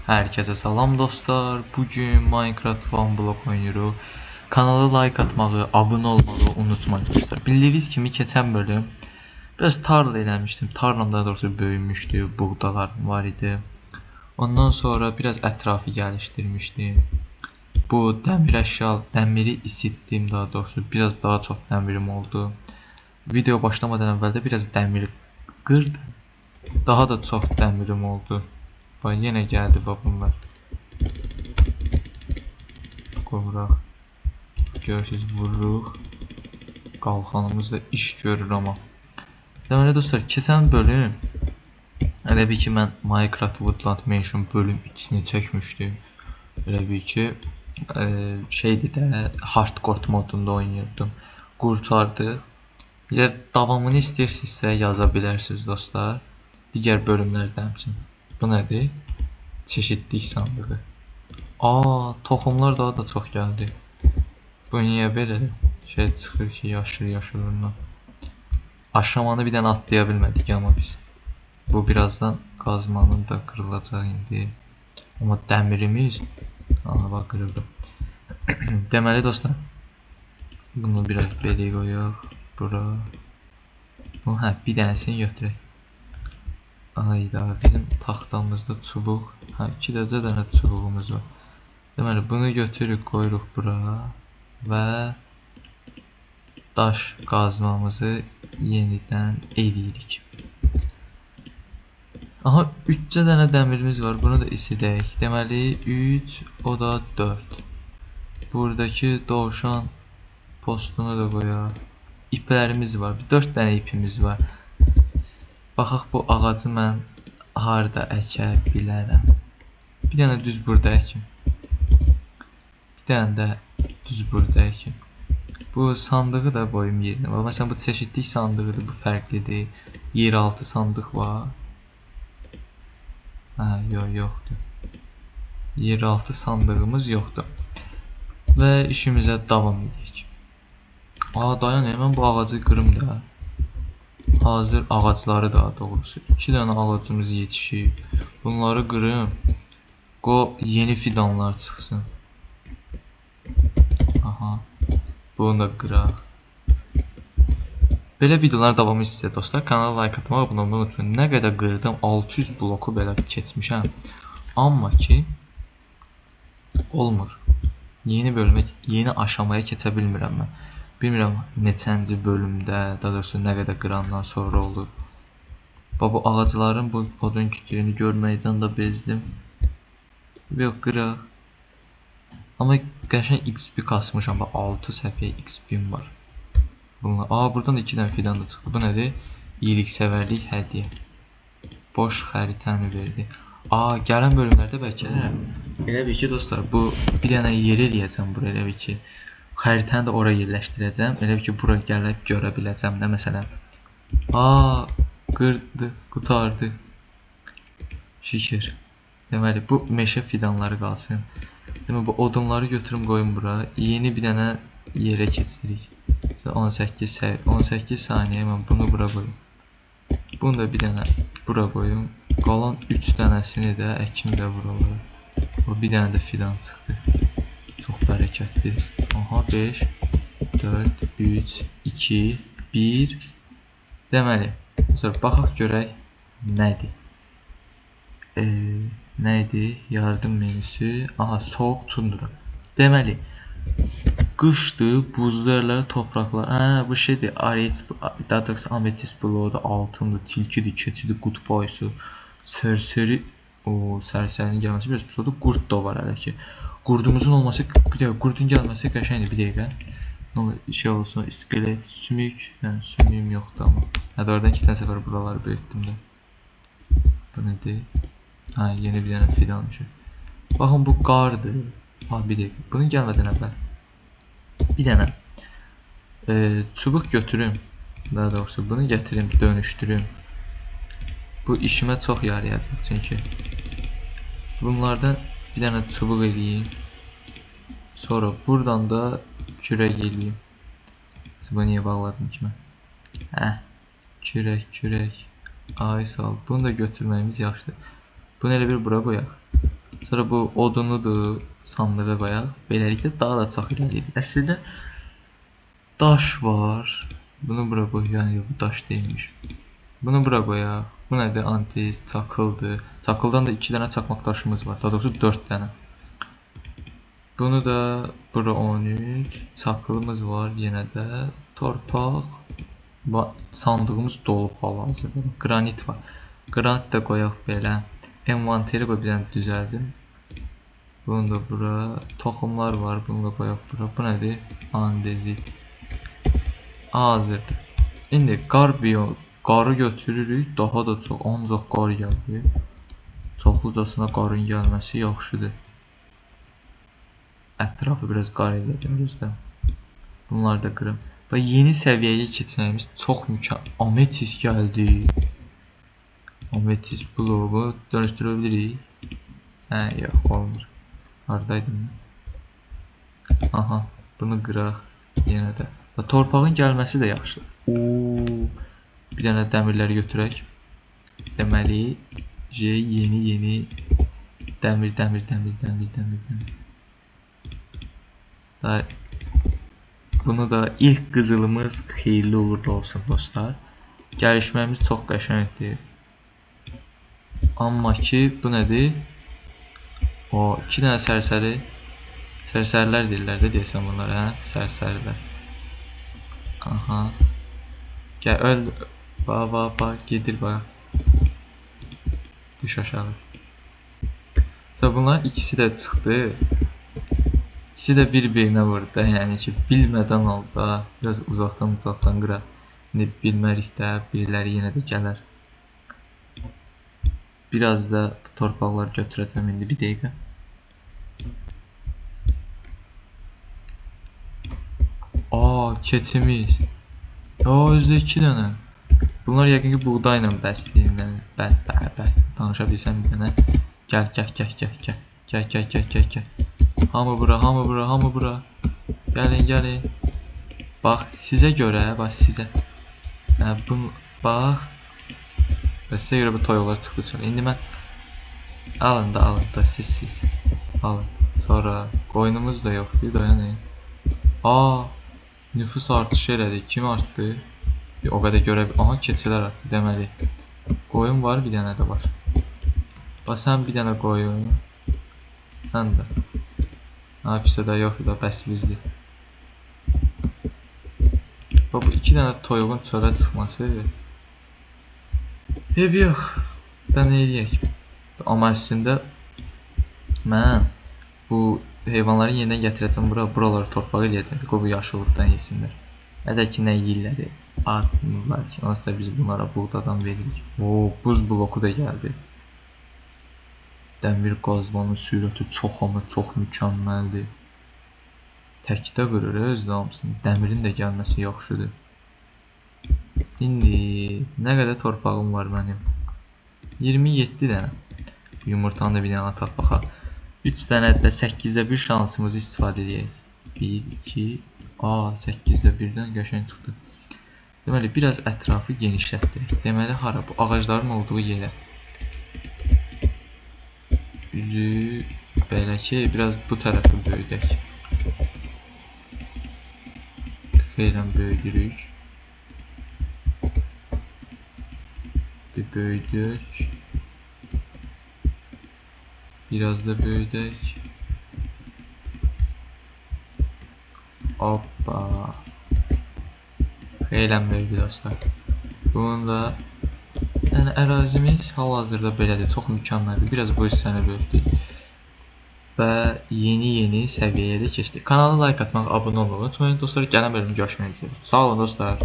Herkese salam dostlar. Bugün Minecraft Fan Block oynuyoruz. Kanala like atmağı, abone olmağı unutmayın dostlar. Bildiğiniz kimi keçən bölüm biraz tarla eləmişdim. Tarlam daha doğrusu böyümüşdü. Buğdalar var idi. Ondan sonra biraz ətrafı gəlişdirmişdim. Bu dəmir əşya, dəmiri isitdim daha doğrusu. Biraz daha çox dəmirim oldu. Video başlamadan əvvəl də biraz dəmir qırdım. Daha da çox dəmirim oldu. Bak yine geldi bunlar. Qovraq. Görürsünüz vururuq. Qalxanımız da iş görür amma. Deməli dostlar, keçən bölüm elə bir ki mən Minecraft Woodland Mansion bölüm 2-ni çəkmişdim. Elə bir ki şeydi də hardcore modunda oynayırdım. Qurtardıq. Eğer davamını istəyirsinizsə yaza bilərsiniz dostlar. Digər bölümlərdə həmçinin. Bu nədir? Çeşitlik sandığı. Toxumlar daha da çox gəldi. Bu niyə belə şey çıxır ki, yaşıl ondan. Aşamanı bir dənə atlaya bilmədik amma biz. Bu birazdan qazmanın da qırılacaq indi. Amma dəmirimiz bax qırıldı. Deməli dostlar, bunu biraz belə qoyaq bura. Bu bir dənəsini götürək. Ayda bizim taxtamızda çubuq, 2 dənə çubuğumuz var. Deməli bunu götürüb qoyuruq bura və daş qazmamızı yenidən edirik. Aha 3 dənə dəmirimiz var. Bunu da isidək. Deməli 3, o da 4. Buradakı dovşan postunu da qoyaq. İplərimiz var. 4 dənə ipimiz var. Baxaq bu ağacı mən harda əkə bilərəm. Bir dənə düz burada əkim. Bir dənə də düz burada əkim. Bu sandığı da qoyum yerinə. Məsələn bu çeşidlik sandığıdır, bu fərqlidir. Yeraltı sandıq var. Yoxdur. Yeraltı sandığımız yoxdur. Və işimizə davam edək. Dayan, mən bu ağacı qırım da. Hazır ağacları daha doğrusu 2 dənə ağacımız yetişib. Bunları qırım. Yeni fidanlar çıxsın. Bunu da qıraq. Belə videolar davamı istəyir dostlar. Kanala like atmağı, abunə olmağı unutmayın. Nə qədər qırdım, 600 bloku belə keçmişəm. Amma ki olmur. Yeni bölümə, yeni aşamaya keçə bilmirəm mən. Bilmirəm neçənci bölümdə, daha doğrusu nə qədər qırandan sonra olur. Bu ağacların bu odun kütlüyünü görməkdən də bezdim. Yox, qıraq. Amma qəşəng XP kasmışam. 6 səfiyyə XP'm var. Buradan da 2 dənə fidan da çıxdı. Bu nədir? İyilikseverlik hədiyyə. Boş xəritəni verdi. Gələn bölümlərdə bəlkə də elə bir ki dostlar, bu bir dənə yer eləyəcəm bura, elə bir ki xəritəni də oraya yerləşdirəcəm. Elə bir ki bura gəlib görə biləcəm də məsələn. Qırdı, qutardı. Şükür. Deməli bu meşə fidanları qalsın. Deməli bu odunları götürüm qoyum bura. Yeni bir dənə yerə keçirik. 18 saniyə mən bunu bura qoyum. Bunu da bir dənə bura qoyum. Qalan 3 dənəsini də əkim də buralara. Bir dənə də fidan çıxdı. Çox bərəkətli. 5, 4, 3, 2, 1. Deməli, sonra baxaq görək nədir. Nədir? Yardım menüsü. Soğuk tundra. Deməli, qışdır, buzlu yerlər, torpaqlar. Bu şeydir, daha doğrusu ametist bloğu, altındır, tilkidir, keçidir, qutb ayısı, sərsəri. Sərsərinin gəlməsi biraz pis oldu. Qurd da var hələ ki. Qurdumuzun olması, bir dəqiqə, qurdun gəlməsi qəşəngdir, bir dəqiqə. Şey olsun, iskelet, sümük. Sümüyüm yoxdur amma. Oradan 2 tane səfər buraları böyütdüm də. Bu nədir? Yeni bir dənə fidan düşür. Baxın bu qardır. Bir dəqiqə, bunu gəlmədən əvvəl bir dənə çubuq götürüm. Daha doğrusu bunu gətirim, dönüşdürüm. Bu işimə çox yarayacaq çünki. Bunlardan bir dənə çubuq eləyim. Sonra buradan da kürək eləyim. Bu niyə bağladım ki mən? Kürək. Ay sağ ol. Bunu da götürməyimiz yaxşıdır. Bunu elə bir bura qoyaq. Sonra bu odunudur, sandığa qoyaq. Beləliklə daha da çox irəliləyir. Əslində daş var. Bunu bura qoyaq. Yəni bu daş deyilmiş. Bunu bura qoyaq. Bu nədir? Antis, çakıldır. Çakıldan da 2 dənə çakmaq daşımız var. Daha doğrusu 4 dənə. Bunu da bura 13. Çakılımız var yenə də. Torpaq. Sandığımız dolu hal-hazırda. Qranit var. Qranit də qoyaq belə. Envanteri qoy bir dənə düzəldim. Bunu da bura. Toxumlar var. Bunu da qoyaq bura. Bu nədir? Andezit. Hazırdır. İndi qarı götürürük. Daha da çox. Ancaq qar gəlir. Çoxlucasına qarın gəlməsi yaxşıdır. Ətrafı biraz qar edəcək özdə. Bunları da qırım. Və yeni səviyyəyə keçməyimiz çox mükəmməl. Ametist gəldi. Ametist bloğu dönüşdürə bilirik. Hə, yox, olmur. Haradaydım? Aha, bunu qıraq yenə də. Və torpağın gəlməsi də yaxşı. Bir dənə dəmirləri götürək. Deməli, yeni dəmir. Bunu da ilk qızılımız xeyirli uğurlu olsun dostlar. Gəlişməyimiz çox qəşəngdir. Amma ki bu nədir? O 2 dənə sərsərilər deyirlər də deyəsən bunlar, hə? Sərsərilər. Aha. Gəl öl. Bax, gedir bax. Düş aşağı. Sonra bunlar ikisi də çıxdı. İkisi də bir-birinə vurdu. Yəni ki, bilmədən oldu. Biraz uzaqdan qıraq. İndi bilmərik də, biriləri yenə də gələr. Biraz da torpaqlar götürəcəm indi bir dəqiqə. Keçimiz. Özdə 2 dənə. Bunlar yəqin ki, buğdayla bəsləyirlər. Danışa bilsəm bir dənə. Gəl. Hamı bura. Gəlin. Bax, sizə görə, sizə. Bax. Və sizə görə bu toyuqlar çıxdı sonra. İndi mən alın da siz. Alın. Sonra qoyunumuz da yoxdur, dayanın. Nüfus artışı elədi. Kim artdı? O qədər görə. Aha, keçilər artdı deməli. Qoyun var, bir dənə də var. Bax, sən bir dənə qoyun. Sən də. Hafisə də yoxdur da, bəs bizdir. Bu 2 dənə toyuğun çölə çıxması. Ev yox. Da nə edəyək? Amma əslində mən bu heyvanları yenidən gətirəcəm bura. Buraları torpaq eləyəcəm. Bu yaşıllıqdan yesinlər. Hədə ki, nə yeyirlər? Atmırlar ki. Onsuz da biz bunlara buğdadan veririk. Buz bloku da gəldi. Dəmir qazmanın sürəti çox mükəmməldir. Təkdə qırır özdə hamısını. Dəmirin də gəlməsi yaxşıdır. İndi nə qədər torpağım var mənim? 27 dənə. Yumurtanı da bir dənə ataq baxaq. 3 dənə də 8də 1 şansımızı istifadə edək. 1, 2, 8də 1-dən qəşəng çıxdı. Deməli, biraz ətrafı genişlətdirək. Deməli, hara bu ağacların olduğu yerə. Belə ki, biraz bu tərəfi böyüdək. Xeylən böyüdürük. Bir böyüdük. Biraz da böyüdək. Hoppa. Xeylən böyüdü dostlar. Bunun da yəni ərazimiz hal-hazırda belədir. Çox mükəmməldir. Biraz bu hissəni böyütdük. Və yeni səviyyəyə də keçdik. Kanala like atmaq, abunə olmağı unutmayın dostlar. Gələn bölümdə görüşmək üzrə. Sağ olun dostlar.